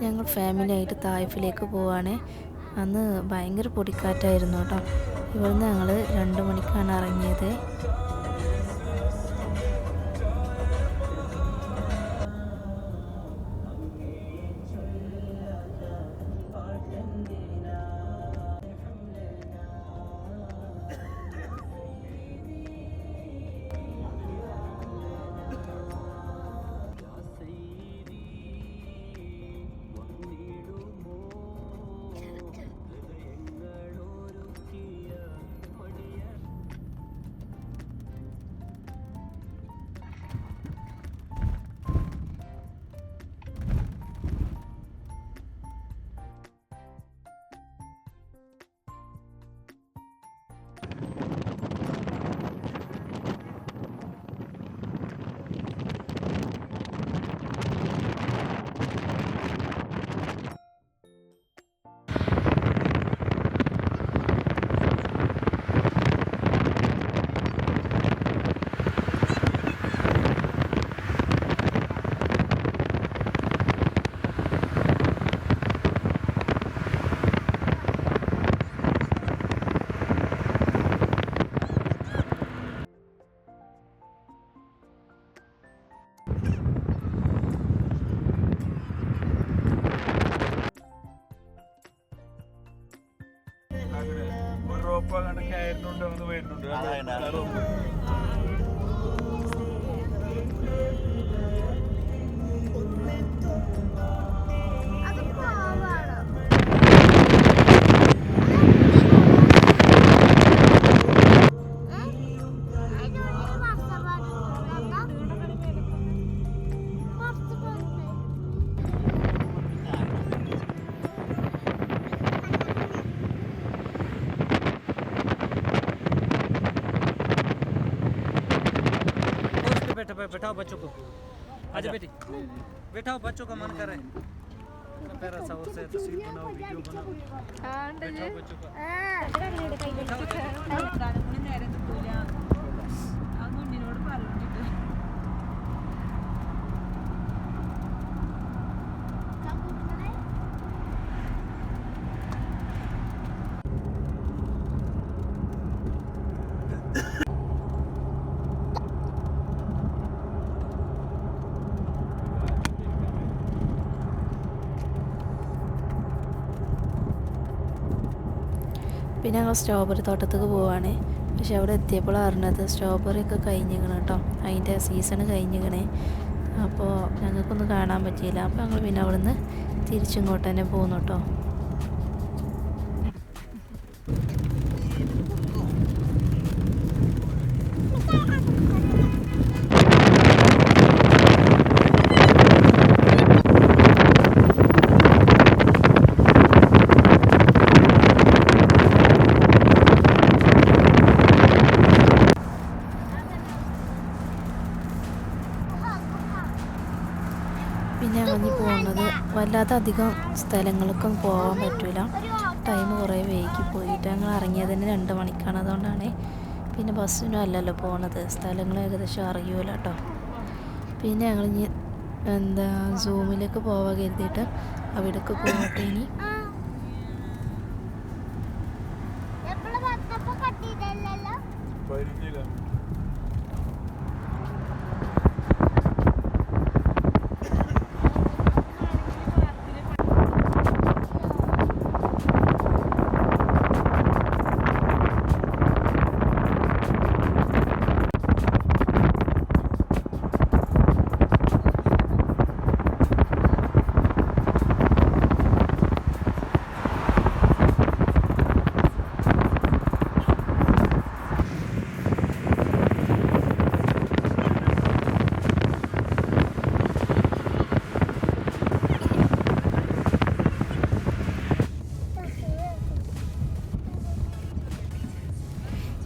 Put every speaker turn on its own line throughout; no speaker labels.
ഞങ്ങൾ ഫാമിലി ആയിട്ട് തായ്ഫിലേക്ക് പോവാണ്. അന്ന് ഭയങ്കര പൊടിക്കാറ്റായിരുന്നു കേട്ടോ. ഇവിടുന്ന് ഞങ്ങൾ 2 മണിക്കാണ് ഇറങ്ങിയത്.
बैठाओ बच्चों को। आजा बेटी बैठाओ, बच्चों का मन कर रहा है। पैरा सा और से तस्वीर बनाओ, वीडियो बनाओ। बैठाओ बच्चों का।
പിന്നെ ഞങ്ങൾ സ്ട്രോബെറി തോട്ടത്തേക്ക് പോവാണ്. പക്ഷെ അവിടെ എത്തിയപ്പോൾ അറിഞ്ഞത് സ്ട്രോബെറി ഒക്കെ കഴിഞ്ഞിരിക്കണം കേട്ടോ. അതിൻ്റെ സീസൺ കഴിഞ്ഞിരിക്കണേ. അപ്പോൾ ഞങ്ങൾക്കൊന്നും കാണാൻ പറ്റിയില്ല. അപ്പോൾ ഞങ്ങൾ പിന്നെ അവിടെ നിന്ന് തിരിച്ചിങ്ങോട്ട് തന്നെ പോകുന്നു കേട്ടോ. പിന്നെ ഞങ്ങൾ പോകുന്നത് വല്ലാതെ അധികം സ്ഥലങ്ങൾക്കൊന്നും പോകാൻ പറ്റില്ല. ടൈം കുറേ വൈകി പോയിട്ട് ഞങ്ങൾ ഇറങ്ങിയത് തന്നെ 2 മണിക്കാണ്. അതുകൊണ്ടാണ് പിന്നെ ബസ്സിനും അല്ലല്ലോ പോണത്. സ്ഥലങ്ങൾ ഏകദേശം അറിയൂല കേട്ടോ. പിന്നെ ഞങ്ങൾ ഇനി സൂമിലേക്ക് പോവാൻ കരുതിയിട്ട് അവിടേക്ക് പോകട്ടെ. ഇനി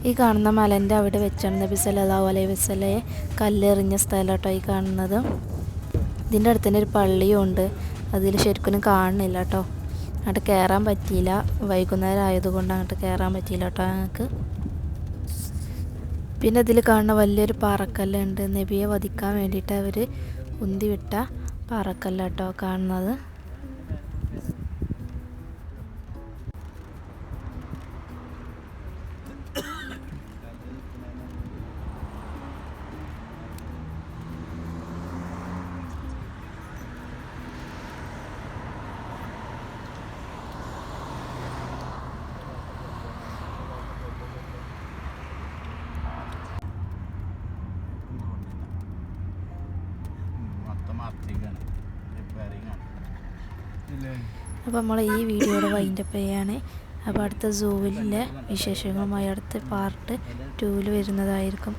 ഈ കാണുന്ന മലൻ്റെ അവിടെ വെച്ചാണ് നബി സല്ലല്ലാഹു അലൈഹി വസല്ലയെ കല്ലെറിഞ്ഞ സ്ഥലം കേട്ടോ ഈ കാണുന്നത്. ഇതിൻ്റെ അടുത്ത് തന്നെ ഒരു പള്ളിയും ഉണ്ട്. അതിൽ ശരിക്കും കാണുന്നില്ല കേട്ടോ. അങ്ങോട്ട് കയറാൻ പറ്റിയില്ല. വൈകുന്നേരം ആയതുകൊണ്ട് അങ്ങോട്ട് കയറാൻ പറ്റിയില്ല കേട്ടോ ഞങ്ങൾക്ക്. പിന്നെ ഇതിൽ കാണുന്ന വലിയൊരു പാറക്കല്ലുണ്ട്. നബിയെ വധിക്കാൻ വേണ്ടിയിട്ട് അവർ ഉന്തി വിട്ട പാറക്കല്ല കേട്ടോ കാണുന്നത്. അപ്പോൾ നമ്മൾ ഈ വീഡിയോയുടെ വൈൻഡപ്പ് ചെയ്യാണ്. അപ്പോൾ അടുത്ത സൂവിലെ വിശേഷങ്ങളുമായി അടുത്ത പാർട്ട് 2 വരുന്നതായിരിക്കും.